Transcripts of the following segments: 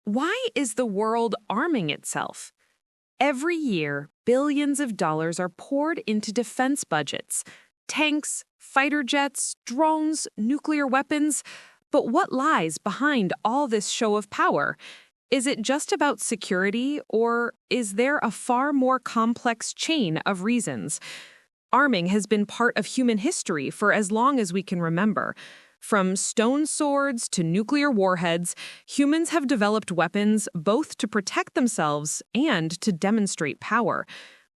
Why is the world arming itself? Every year, billions of dollars are poured into defense budgets. Tanks, fighter jets, drones, nuclear weapons. But what lies behind all this show of power? Is it just about security, or is there a far more complex chain of reasons? Arming has been part of human history for as long as we can remember. From stone swords to nuclear warheads, humans have developed weapons both to protect themselves and to demonstrate power.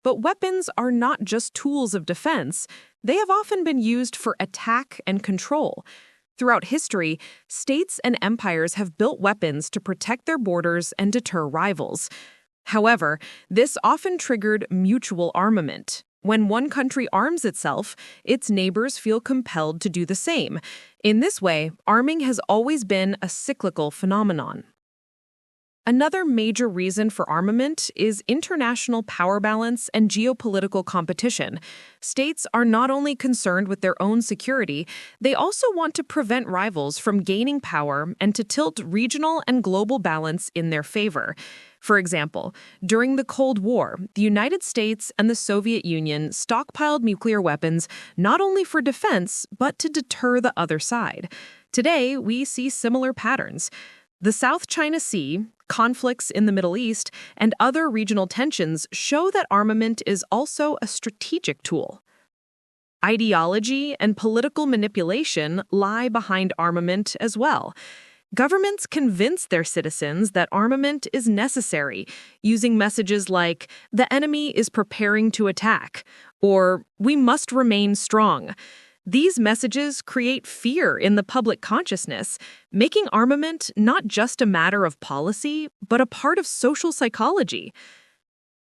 But weapons are not just tools of defense. They have often been used for attack and control. Throughout history, states and empires have built weapons to protect their borders and deter rivals. However, this often triggered mutual armament. When one country arms itself, its neighbors feel compelled to do the same. In this way, arming has always been a cyclical phenomenon. Another major reason for armament is international power balance and geopolitical competition. States are not only concerned with their own security, they also want to prevent rivals from gaining power and to tilt regional and global balance in their favor. For example, during the Cold War, the United States and the Soviet Union stockpiled nuclear weapons not only for defense, but to deter the other side. Today, we see similar patterns. The South China Sea, conflicts in the Middle East, and other regional tensions show that armament is also a strategic tool. Ideology and political manipulation lie behind armament as well. Governments convince their citizens that armament is necessary, using messages like, "The enemy is preparing to attack," or "We must remain strong." These messages create fear in the public consciousness, making armament not just a matter of policy, but a part of social psychology.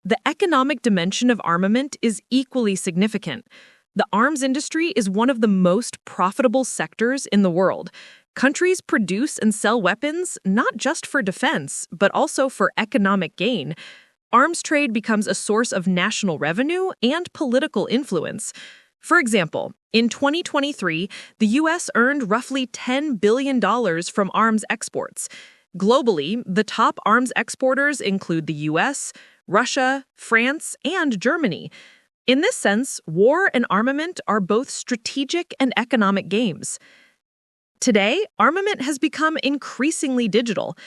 The economic dimension of armament is equally significant. The arms industry is one of the most profitable sectors in the world. Countries produce and sell weapons not just for defense, but also for economic gain. Arms trade becomes a source of national revenue and political influence. For example, in 2023, the U.S. earned roughly $10 billion from arms exports. Globally, the top arms exporters include the U.S., Russia, France, and Germany. In this sense, war and armament are both strategic and economic games. Today, armament has become increasingly digital.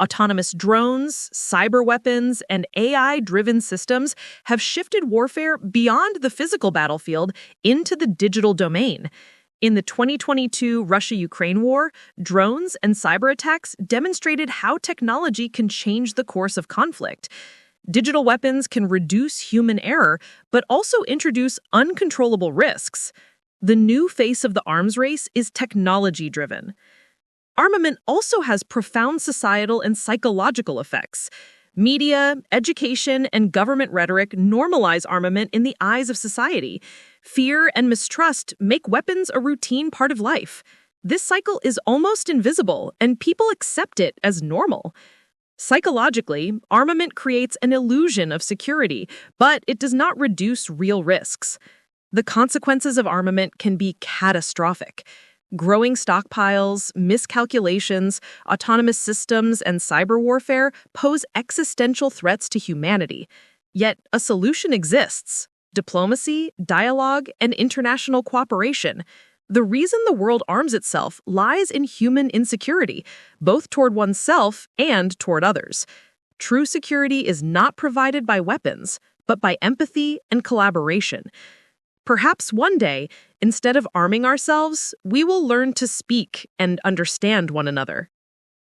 Autonomous drones, cyber weapons, and AI-driven systems have shifted warfare beyond the physical battlefield into the digital domain. In the 2022 Russia-Ukraine war, drones and cyber attacks demonstrated how technology can change the course of conflict. Digital weapons can reduce human error, but also introduce uncontrollable risks. The new face of the arms race is technology-driven. Armament also has profound societal and psychological effects. Media, education, and government rhetoric normalize armament in the eyes of society. Fear and mistrust make weapons a routine part of life. This cycle is almost invisible, and people accept it as normal. Psychologically, armament creates an illusion of security, but it does not reduce real risks. The consequences of armament can be catastrophic. Growing stockpiles, miscalculations, autonomous systems, and cyber warfare pose existential threats to humanity. Yet, a solution exists: diplomacy, dialogue, and international cooperation. The reason the world arms itself lies in human insecurity, both toward oneself and toward others. True security is not provided by weapons, but by empathy and collaboration. Perhaps one day, instead of arming ourselves, we will learn to speak and understand one another.